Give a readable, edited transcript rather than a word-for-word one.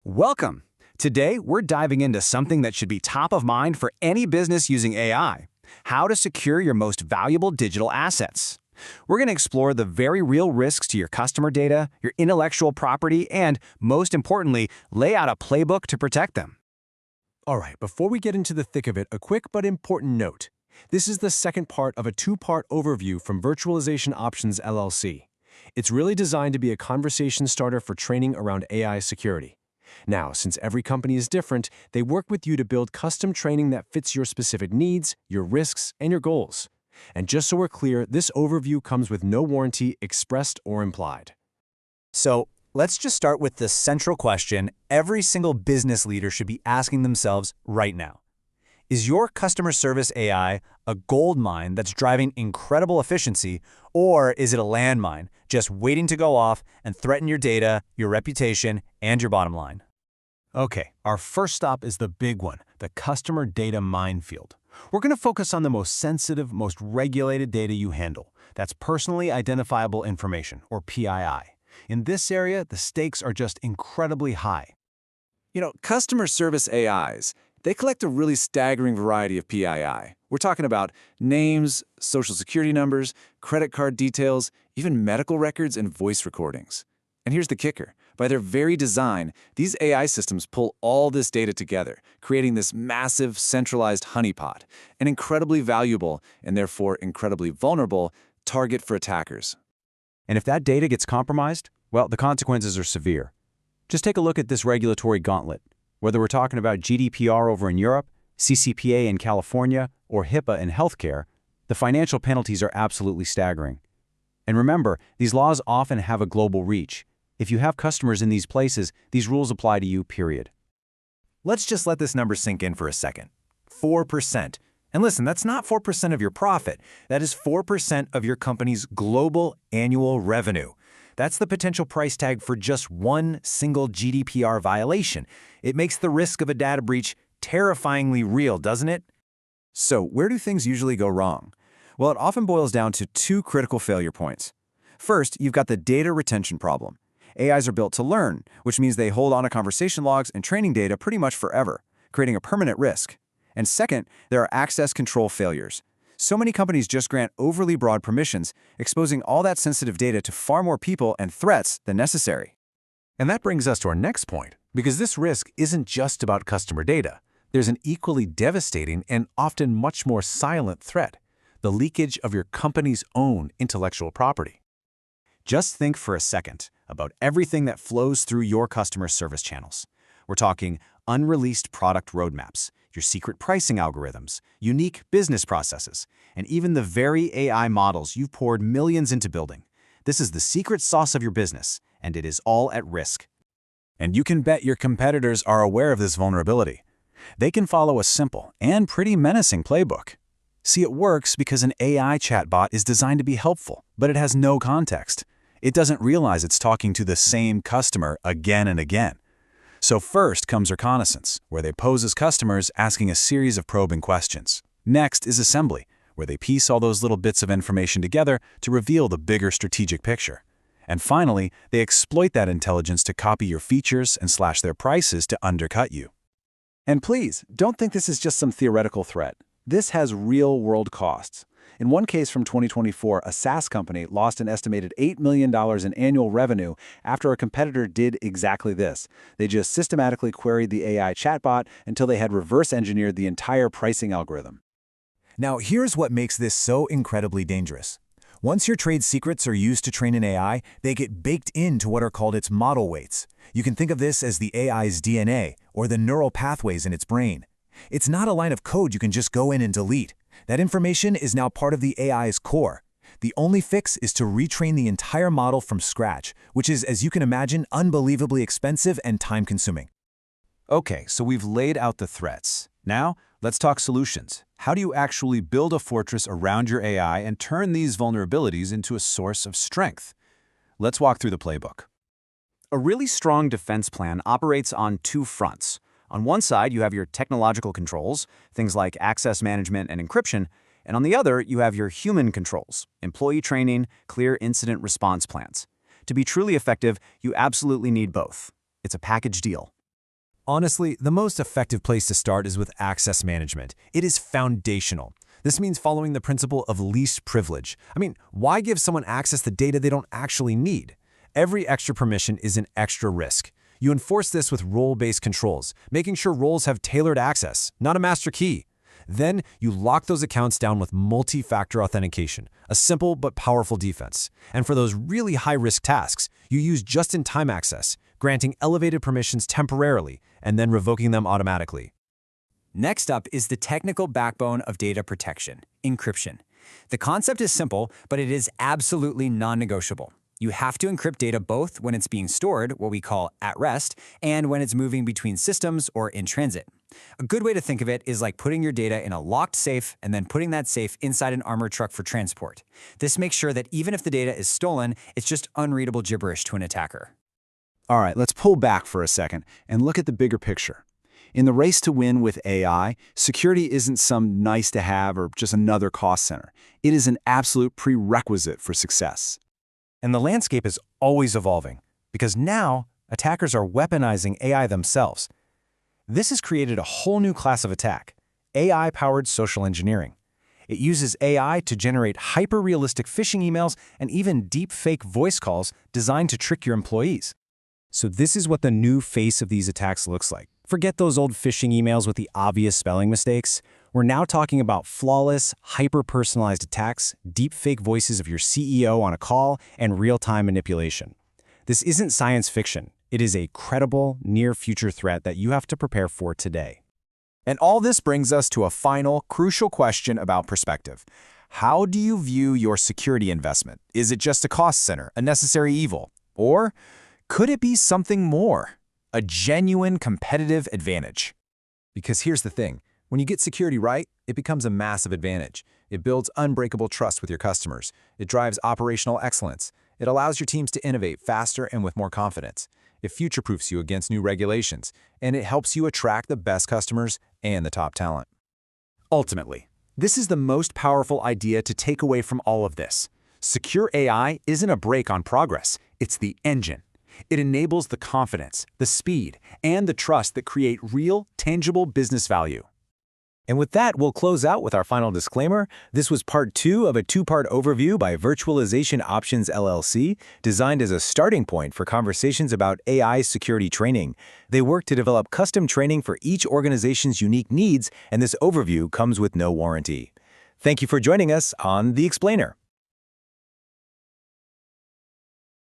Welcome! Today, we're diving into something that should be top of mind for any business using AI: how to secure your most valuable digital assets. We're going to explore the very real risks to your customer data, your intellectual property, and, most importantly, lay out a playbook to protect them. All right, before we get into the thick of it, a quick but important note. This is the second part of a two-part overview from Virtualization Options LLC. It's really designed to be a conversation starter for training around AI security. Now, since every company is different, they work with you to build custom training that fits your specific needs, your risks, and your goals. And just so we're clear, this overview comes with no warranty expressed or implied. So, let's just start with the central question every single business leader should be asking themselves right now. Is your customer service AI a gold mine that's driving incredible efficiency, or is it a landmine just waiting to go off and threaten your data, your reputation, and your bottom line? Okay, our first stop is the big one, the customer data minefield. We're going to focus on the most sensitive, most regulated data you handle. That's personally identifiable information, or PII. In this area, the stakes are just incredibly high. Customer service AIs, they collect a really staggering variety of PII. We're talking about names, social security numbers, credit card details, even medical records and voice recordings. And here's the kicker. By their very design, these AI systems pull all this data together, creating this massive, centralized honeypot, an incredibly valuable, and therefore incredibly vulnerable, target for attackers. And if that data gets compromised, well, the consequences are severe. Just take a look at this regulatory gauntlet. Whether we're talking about GDPR over in Europe, CCPA in California, or HIPAA in healthcare, the financial penalties are absolutely staggering. And remember, these laws often have a global reach. If you have customers in these places, these rules apply to you, period. Let's just let this number sink in for a second. 4%. And listen, that's not 4% of your profit. That is 4% of your company's global annual revenue. That's the potential price tag for just one single GDPR violation. It makes the risk of a data breach terrifyingly real, doesn't it? So, where do things usually go wrong? Well, it often boils down to two critical failure points. First, you've got the data retention problem. AIs are built to learn, which means they hold on to conversation logs and training data pretty much forever, creating a permanent risk. And second, there are access control failures. So many companies just grant overly broad permissions, exposing all that sensitive data to far more people and threats than necessary. And that brings us to our next point, because this risk isn't just about customer data. There's an equally devastating and often much more silent threat: the leakage of your company's own intellectual property. Just think for a second about everything that flows through your customer service channels. We're talking unreleased product roadmaps, your secret pricing algorithms, unique business processes, and even the very AI models you've poured millions into building. This is the secret sauce of your business, and it is all at risk. And you can bet your competitors are aware of this vulnerability. They can follow a simple and pretty menacing playbook. See, it works because an AI chatbot is designed to be helpful, but it has no context. It doesn't realize it's talking to the same customer again and again. So first comes reconnaissance, where they pose as customers asking a series of probing questions. Next is assembly, where they piece all those little bits of information together to reveal the bigger strategic picture. And finally, they exploit that intelligence to copy your features and slash their prices to undercut you. And please, don't think this is just some theoretical threat. This has real-world costs. In one case from 2024, a SaaS company lost an estimated $8 million in annual revenue after a competitor did exactly this. They just systematically queried the AI chatbot until they had reverse-engineered the entire pricing algorithm. Now, here's what makes this so incredibly dangerous. Once your trade secrets are used to train an AI, they get baked into what are called its model weights. You can think of this as the AI's DNA, or the neural pathways in its brain. It's not a line of code you can just go in and delete. That information is now part of the AI's core. The only fix is to retrain the entire model from scratch, which is, as you can imagine, unbelievably expensive and time-consuming. Okay, so we've laid out the threats. Now, let's talk solutions. How do you actually build a fortress around your AI and turn these vulnerabilities into a source of strength? Let's walk through the playbook. A really strong defense plan operates on two fronts. On one side, you have your technological controls, things like access management and encryption, and on the other, you have your human controls, employee training, clear incident response plans. To be truly effective, you absolutely need both. It's a package deal. Honestly, the most effective place to start is with access management. It is foundational. This means following the principle of least privilege. Why give someone access to data they don't actually need? Every extra permission is an extra risk. You enforce this with role-based controls, making sure roles have tailored access, not a master key. Then you lock those accounts down with multi-factor authentication, a simple but powerful defense. And for those really high-risk tasks, you use just-in-time access, granting elevated permissions temporarily and then revoking them automatically. Next up is the technical backbone of data protection, encryption. The concept is simple, but it is absolutely non-negotiable. You have to encrypt data both when it's being stored, what we call at rest, and when it's moving between systems or in transit. A good way to think of it is like putting your data in a locked safe and then putting that safe inside an armored truck for transport. This makes sure that even if the data is stolen, it's just unreadable gibberish to an attacker. All right, let's pull back for a second and look at the bigger picture. In the race to win with AI, security isn't some nice-to-have or just another cost center. It is an absolute prerequisite for success. And the landscape is always evolving, because now attackers are weaponizing AI themselves. This has created a whole new class of attack, AI-powered social engineering. It uses AI to generate hyper-realistic phishing emails and even deep-fake voice calls designed to trick your employees. So this is what the new face of these attacks looks like. Forget those old phishing emails with the obvious spelling mistakes. We're now talking about flawless, hyper-personalized attacks, deep-fake voices of your CEO on a call, and real-time manipulation. This isn't science fiction. It is a credible, near-future threat that you have to prepare for today. And all this brings us to a final, crucial question about perspective. How do you view your security investment? Is it just a cost center, a necessary evil? Or could it be something more? A genuine competitive advantage? Because here's the thing. When you get security right, it becomes a massive advantage. It builds unbreakable trust with your customers. It drives operational excellence. It allows your teams to innovate faster and with more confidence. It future-proofs you against new regulations, and it helps you attract the best customers and the top talent. Ultimately, this is the most powerful idea to take away from all of this. Secure AI isn't a brake on progress, it's the engine. It enables the confidence, the speed, and the trust that create real, tangible business value. And with that, we'll close out with our final disclaimer. This was part 2 of a 2-part overview by Virtualization Options LLC, designed as a starting point for conversations about AI security training. They work to develop custom training for each organization's unique needs, and this overview comes with no warranty. Thank you for joining us on The Explainer.